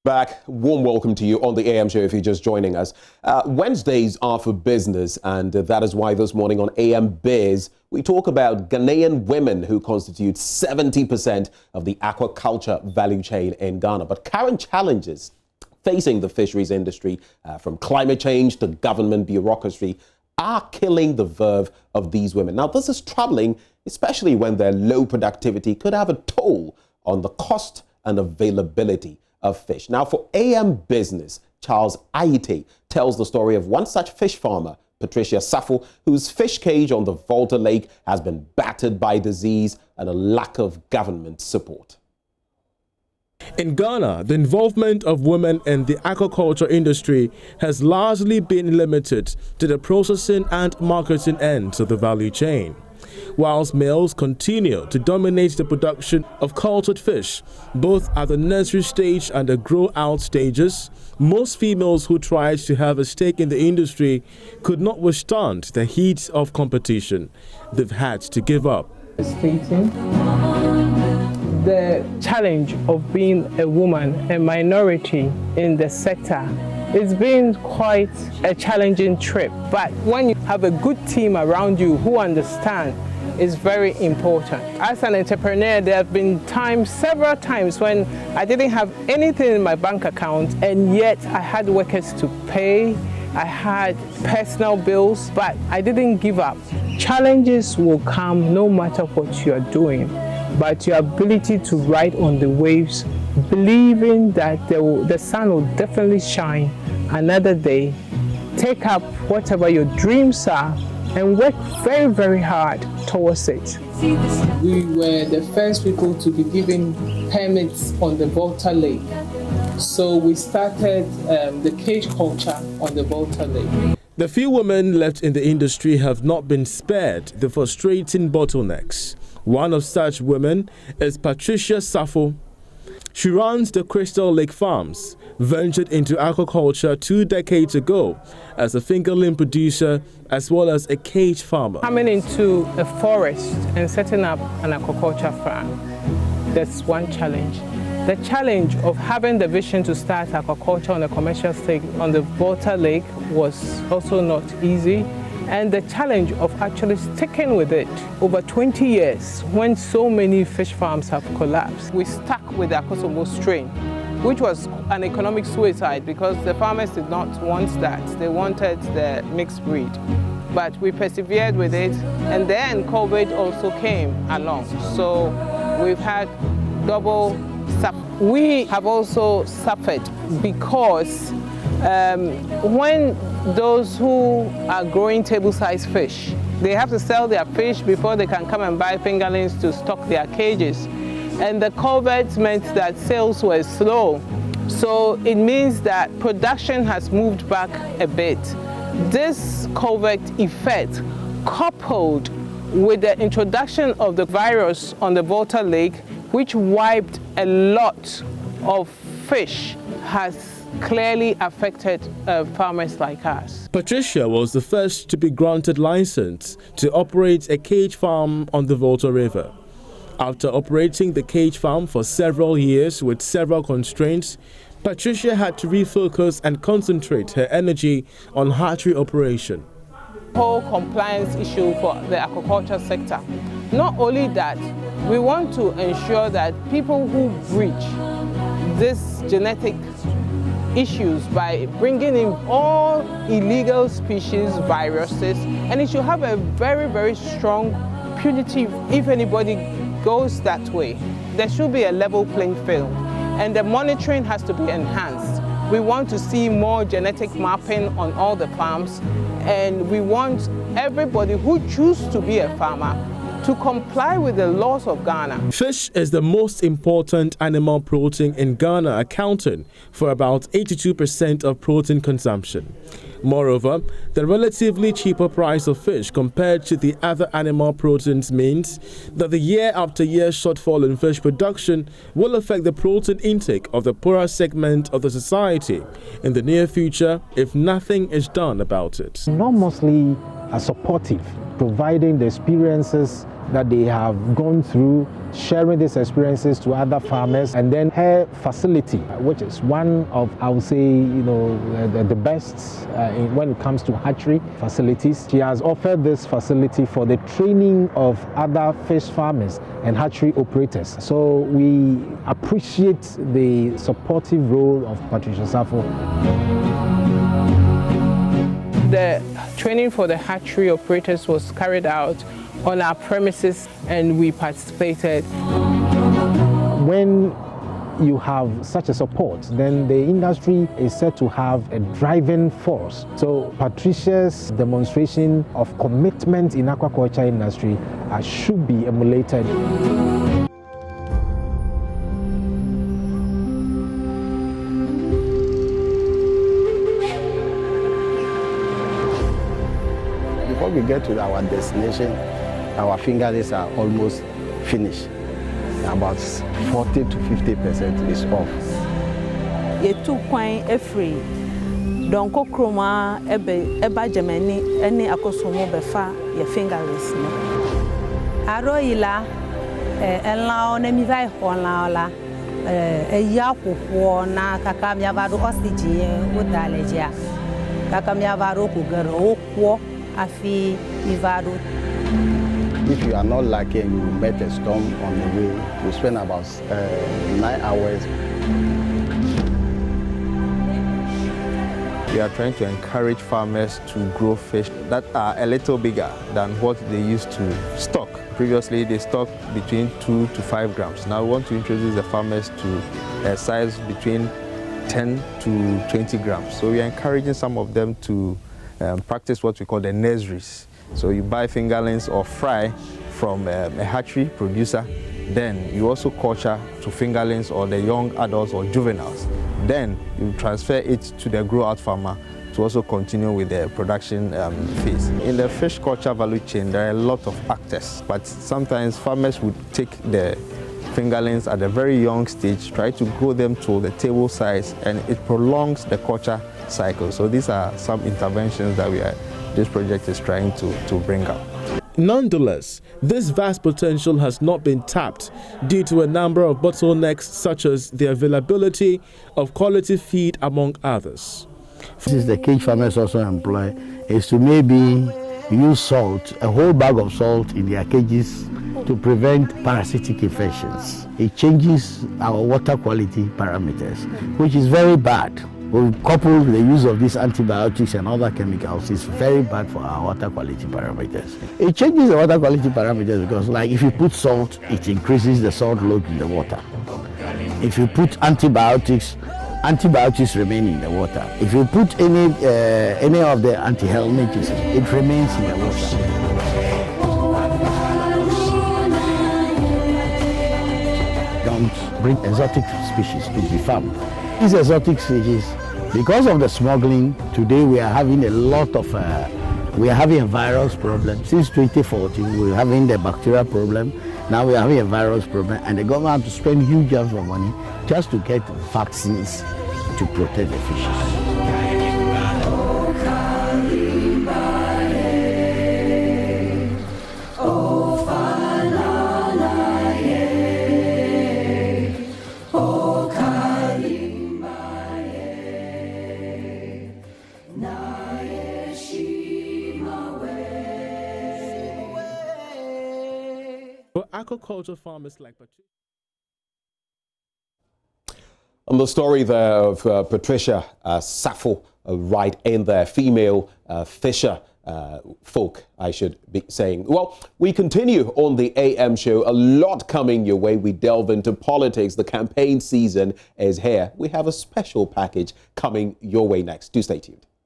Back. Warm welcome to you on the AM show if you're just joining us. Wednesdays are for business, and that is why this morning on AM Biz, we talk about Ghanaian women who constitute 70% of the aquaculture value chain in Ghana. But current challenges facing the fisheries industry, from climate change to government bureaucracy, are killing the verve of these women. Now, this is troubling, especially when their low productivity could have a toll on the cost and availability of fish. Now, for AM Business, Charles Aite tells the story of one such fish farmer, Patricia Safo, whose fish cage on the Volta Lake has been battered by disease and a lack of government support. In Ghana, the involvement of women in the aquaculture industry has largely been limited to the processing and marketing ends of the value chain. Whilst males continue to dominate the production of cultured fish, both at the nursery stage and the grow-out stages, most females who tried to have a stake in the industry could not withstand the heat of competition. They've had to give up. The challenge of being a woman, a minority in the sector, it's been quite a challenging trip. But when you have a good team around you who understand, it's very important. As an entrepreneur, there have been times, several times, when I didn't have anything in my bank account, and yet I had workers to pay, I had personal bills, but I didn't give up. Challenges will come no matter what you are doing, but your ability to ride on the waves, believing that the sun will definitely shine another day, take up whatever your dreams are and work very, very hard towards it. We were the first people to be given permits on the Volta Lake. So we started the cage culture on the Volta Lake. The few women left in the industry have not been spared the frustrating bottlenecks. One of such women is Patricia Safo. She runs the Crystal Lake Farms, ventured into aquaculture 2 decades ago as a fingerling producer as well as a cage farmer. Coming into a forest and setting up an aquaculture farm, that's one challenge. The challenge of having the vision to start aquaculture on a commercial scale on the Volta Lake was also not easy. And the challenge of actually sticking with it over 20 years when so many fish farms have collapsed. We stuck with the Akosombo strain, which was an economic suicide because the farmers did not want that. They wanted the mixed breed. But we persevered with it, and then COVID also came along. So we've had double suffer. We have also suffered because when those who are growing table-sized fish, they have to sell their fish before they can come and buy fingerlings to stock their cages. And the COVID meant that sales were slow. So it means that production has moved back a bit. This COVID effect, coupled with the introduction of the virus on the Volta Lake, which wiped a lot of fish, has clearly affected farmers like us. Patricia was the first to be granted license to operate a cage farm on the Volta River. After operating the cage farm for several years with several constraints, Patricia had to refocus and concentrate her energy on hatchery operation. Whole compliance issue for the aquaculture sector. Not only that, we want to ensure that people who breach this genetic issues by bringing in all illegal species viruses, and it should have a very, very strong punitive if anybody goes that way. There should be a level playing field, and the monitoring has to be enhanced. We want to see more genetic mapping on all the farms, and we want everybody who chooses to be a farmer to comply with the laws of Ghana. Fish is the most important animal protein in Ghana, accounting for about 82% of protein consumption. Moreover, the relatively cheaper price of fish compared to the other animal proteins means that the year-after-year shortfall in fish production will affect the protein intake of the poorer segment of the society in the near future if nothing is done about it. Enormously supportive, providing the experiences that they have gone through, sharing these experiences to other farmers. And then her facility, which is one of, I would say, the best when it comes to hatchery facilities. She has offered this facility for the training of other fish farmers and hatchery operators. So we appreciate the supportive role of Patricia Safo. The training for the hatchery operators was carried out on our premises and we participated. When you have such a support, then the industry is said to have a driving force. So Patricia's demonstration of commitment in aquaculture industry should be emulated. Before we get to our destination, our fingerlings are almost finished. About 40 to 50% is off. You took quite a free. Don't go chroma, eba Germany, any acosomo befa, your fingerlings. Aroila, and lao, nemivai honla, a yapu, na Kakamia Vado Ostigi, with Dalegia. Kakamia Vado Kugaro, Afi, Ivado. If you are not lucky and you met a storm on the way, you spend about 9 hours. We are trying to encourage farmers to grow fish that are a little bigger than what they used to stock. Previously, they stocked between 2 to 5 grams. Now we want to introduce the farmers to a size between 10 to 20 grams. So we are encouraging some of them to practice what we call the nurseries. So you buy fingerlings or fry from a hatchery producer, then you also culture to fingerlings or the young adults or juveniles. Then you transfer it to the grow-out farmer to also continue with the production phase. In the fish culture value chain, there are a lot of actors, but sometimes farmers would take the fingerlings at a very young stage, try to grow them to the table size, and it prolongs the culture cycle. So these are some interventions that this project is trying to bring up. Nonetheless, this vast potential has not been tapped due to a number of bottlenecks such as the availability of quality feed, among others. This is the cage farmers also employ, is to maybe use salt, a whole bag of salt in their cages to prevent parasitic infections. It changes our water quality parameters, which is very bad. We couple the use of these antibiotics and other chemicals, is very bad for our water quality parameters. It changes the water quality parameters because, like, if you put salt, it increases the salt load in the water. If you put antibiotics remain in the water. If you put any of the antihelmintics, it remains in the water. Don't bring exotic species to be farmed. These exotic species, because of the smuggling, today we are having a lot of, we are having a virus problem. Since 2014, we're having the bacterial problem. Now we are having a virus problem, and the government has to spend huge amounts of money just to get vaccines to protect the fishes. For aquaculture farmers like Patricia. On the story there of Patricia Safo, right in there, female fisher folk, I should be saying. Well, we continue on the AM show. A lot coming your way. We delve into politics. The campaign season is here. We have a special package coming your way next. Do stay tuned.